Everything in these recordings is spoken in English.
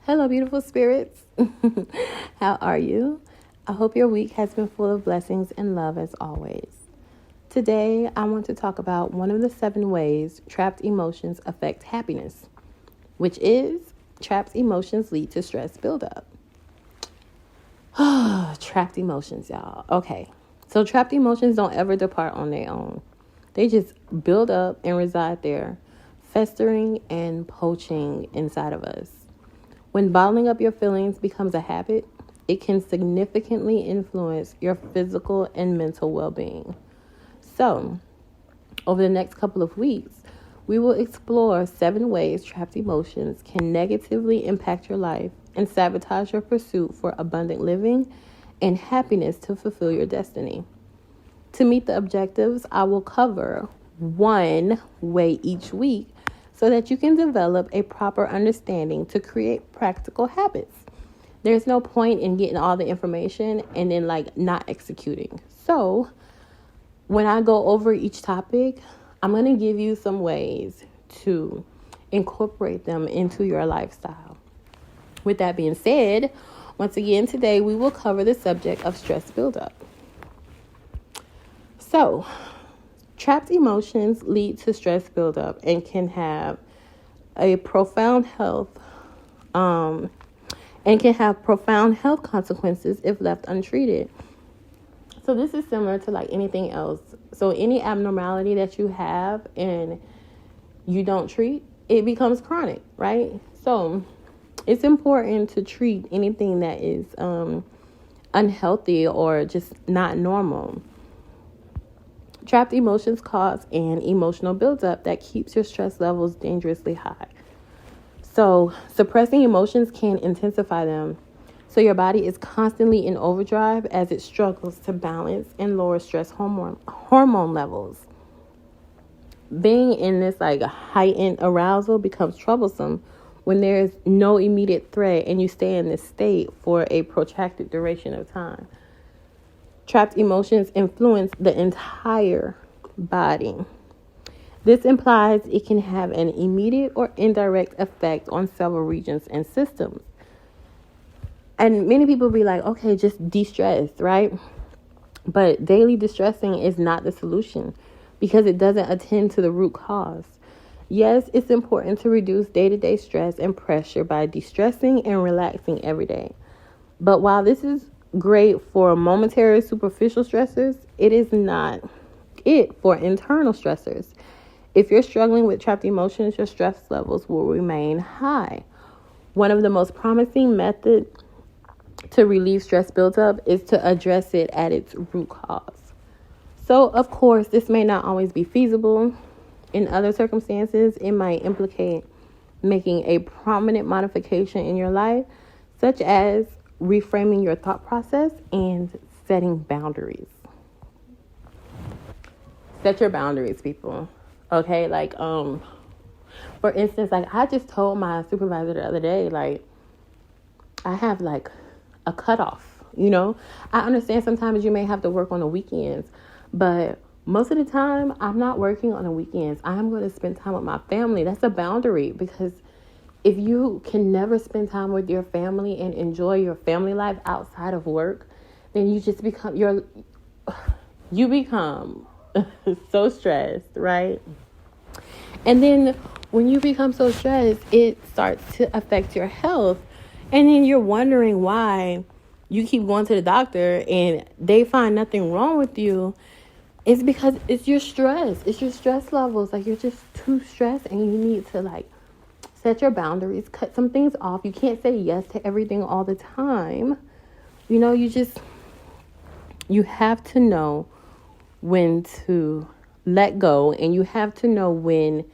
Hello, beautiful spirits. How are you? I hope your week has been full of blessings and love as always. Today, I want to talk about one of the 7 ways trapped emotions affect happiness, which is trapped emotions lead to stress buildup. Trapped emotions, y'all. Okay, so trapped emotions don't ever depart on their own. They just build up and reside there, festering and poaching inside of us. When bottling up your feelings becomes a habit, it can significantly influence your physical and mental well-being. So, over the next couple of weeks, we will explore 7 ways trapped emotions can negatively impact your life and sabotage your pursuit for abundant living and happiness to fulfill your destiny. To meet the objectives, I will cover 1 way each week so that you can develop a proper understanding to create practical habits. There's no point in getting all the information and then not executing. So when I go over each topic, I'm going to give you some ways to incorporate them into your lifestyle. With that being said, once again, today we will cover the subject of stress buildup. So, trapped emotions lead to stress buildup and can have a profound health consequences if left untreated. So this is similar to anything else. So any abnormality that you have and you don't treat, it becomes chronic, right? So it's important to treat anything that is unhealthy or just not normal. Trapped emotions cause an emotional buildup that keeps your stress levels dangerously high. So suppressing emotions can intensify them. So your body is constantly in overdrive as it struggles to balance and lower stress hormone levels. Being in this heightened arousal becomes troublesome when there's no immediate threat and you stay in this state for a protracted duration of time. Trapped emotions influence the entire body. This implies it can have an immediate or indirect effect on several regions and systems. And many people be like, okay, just de-stress, right? But daily distressing is not the solution because it doesn't attend to the root cause. Yes, it's important to reduce day-to-day stress and pressure by de-stressing and relaxing every day. But while this is great for momentary superficial stressors, it is not it for internal stressors. If you're struggling with trapped emotions, your stress levels will remain high. One of the most promising methods to relieve stress buildup is to address it at its root cause. So, of course, this may not always be feasible. In other circumstances, it might implicate making a prominent modification in your life, such as reframing your thought process and setting boundaries. Set your boundaries, people. Okay, for instance, I just told my supervisor the other day, I have a cutoff, I understand sometimes you may have to work on the weekends, but most of the time I'm not working on the weekends. I'm going to spend time with my family. That's a boundary, because if you can never spend time with your family and enjoy your family life outside of work, then you just become so stressed, right? And then when you become so stressed, it starts to affect your health. And then you're wondering why you keep going to the doctor and they find nothing wrong with you. It's because it's your stress. It's your stress levels. You're just too stressed and you need to set your boundaries, cut some things off. You can't say yes to everything all the time. You have to know when to let go, and you have to know when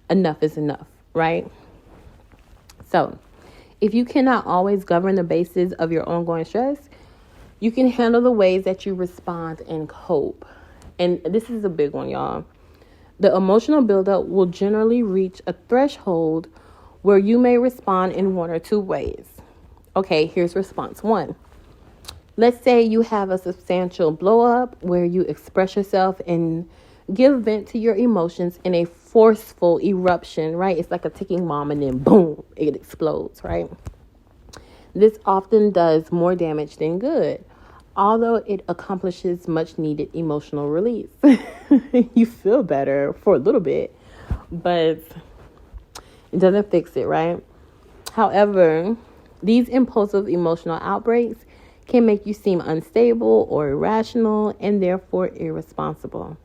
enough is enough, right? So, if you cannot always govern the basis of your ongoing stress, you can handle the ways that you respond and cope. And this is a big one, y'all. The emotional buildup will generally reach a threshold where you may respond in 1 or 2 ways. Okay, here's response 1. Let's say you have a substantial blow up where you express yourself and give vent to your emotions in a forceful eruption, right? It's like a ticking bomb and then boom, it explodes, right? This often does more damage than good, although it accomplishes much needed emotional release. You feel better for a little bit, but it doesn't fix it, right? However, these impulsive emotional outbreaks can make you seem unstable or irrational and therefore irresponsible.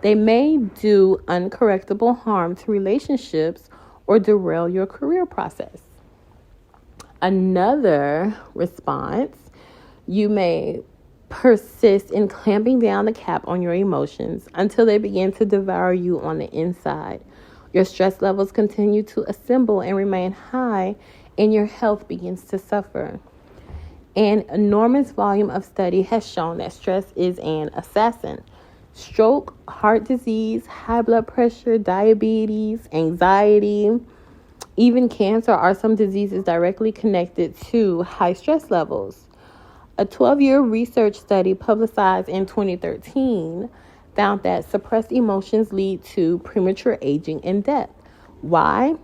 They may do uncorrectable harm to relationships or derail your career process. Another response, you may persist in clamping down the cap on your emotions until they begin to devour you on the inside. Your stress levels continue to assemble and remain high, and your health begins to suffer. An enormous volume of study has shown that stress is an assassin. Stroke, heart disease, high blood pressure, diabetes, anxiety, even cancer are some diseases directly connected to high stress levels. A 12-year research study publicized in 2013 found that suppressed emotions lead to premature aging and death. Why?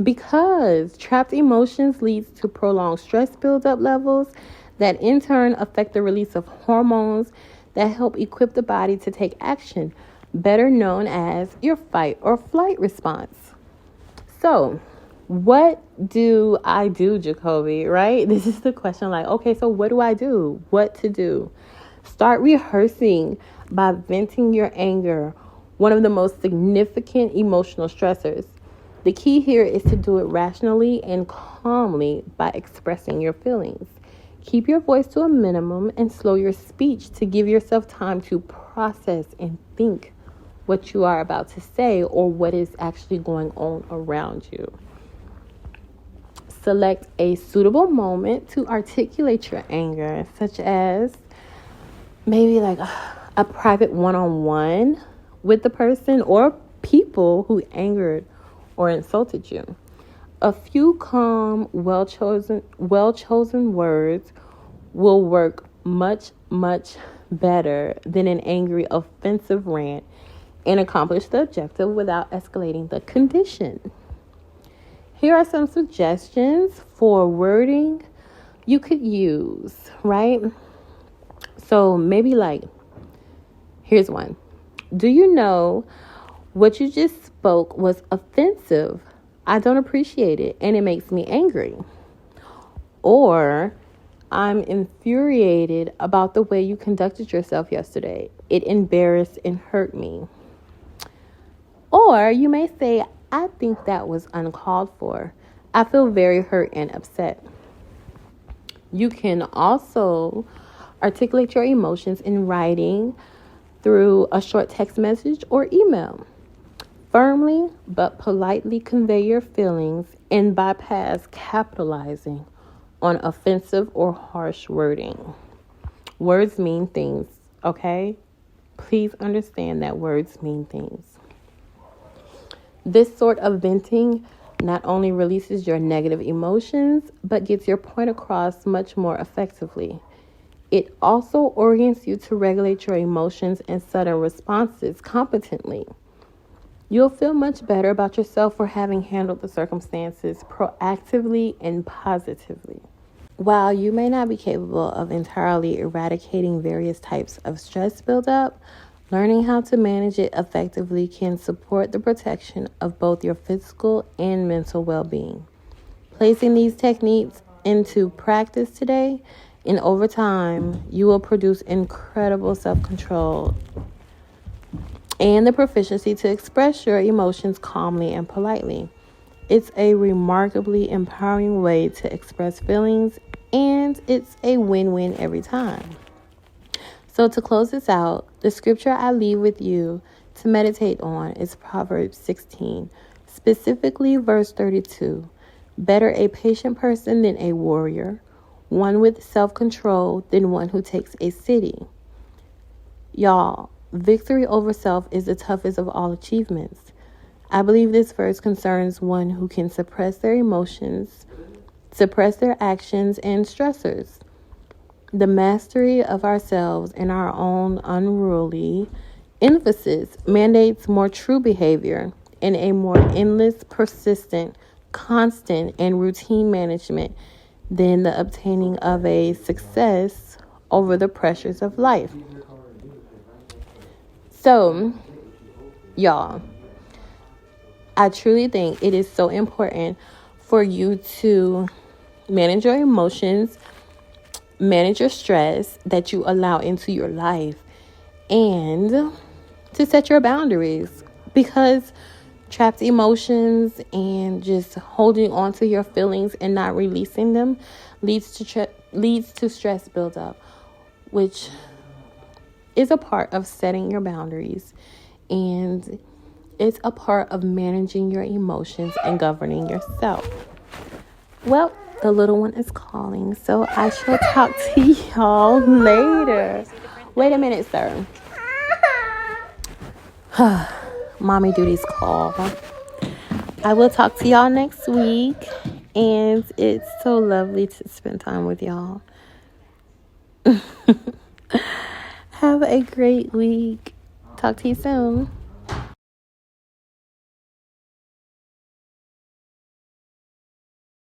Because trapped emotions leads to prolonged stress buildup levels that in turn affect the release of hormones that help equip the body to take action, better known as your fight or flight response. So, what do I do, Jacoby, right? This is the question, like, okay, so what do I do? What to do? Start rehearsing by venting your anger, one of the most significant emotional stressors. The key here is to do it rationally and calmly by expressing your feelings. Keep your voice to a minimum and slow your speech to give yourself time to process and think what you are about to say or what is actually going on around you. Select a suitable moment to articulate your anger, such as maybe like a private one-on-one with the person or people who angered or insulted you. A few calm, well-chosen words will work much, much better than an angry, offensive rant and accomplish the objective without escalating the condition. Here are some suggestions for wording you could use, right? So maybe like, here's one. Do you know what you just spoke was offensive? I don't appreciate it and it makes me angry. Or, I'm infuriated about the way you conducted yourself yesterday. It embarrassed and hurt me. Or you may say, I think that was uncalled for. I feel very hurt and upset. You can also articulate your emotions in writing through a short text message or email. Firmly but politely convey your feelings and bypass capitalizing on offensive or harsh wording. Words mean things, okay? Please understand that words mean things. This sort of venting not only releases your negative emotions, but gets your point across much more effectively. It also orients you to regulate your emotions and sudden responses competently. You'll feel much better about yourself for having handled the circumstances proactively and positively. While you may not be capable of entirely eradicating various types of stress buildup, learning how to manage it effectively can support the protection of both your physical and mental well-being. Placing these techniques into practice today, and over time, you will produce incredible self-control and the proficiency to express your emotions calmly and politely. It's a remarkably empowering way to express feelings, and it's a win-win every time. So to close this out, the scripture I leave with you to meditate on is Proverbs 16, specifically verse 32. Better a patient person than a warrior, one with self-control than one who takes a city. Y'all, victory over self is the toughest of all achievements. I believe this verse concerns one who can suppress their emotions, suppress their actions and stressors. The mastery of ourselves and our own unruly emphasis mandates more true behavior and a more endless, persistent, constant, and routine management than the obtaining of a success over the pressures of life. So, y'all, I truly think it is so important for you to manage your emotions, manage your stress that you allow into your life, and to set your boundaries, because trapped emotions and just holding on to your feelings and not releasing them leads to stress buildup, which is a part of setting your boundaries, and it's a part of managing your emotions and governing yourself. Well, the little one is calling, so I shall talk to y'all later. Wait a minute, sir. Mommy duties call. I will talk to y'all next week, and it's so lovely to spend time with y'all. Have a great week. Talk to you soon.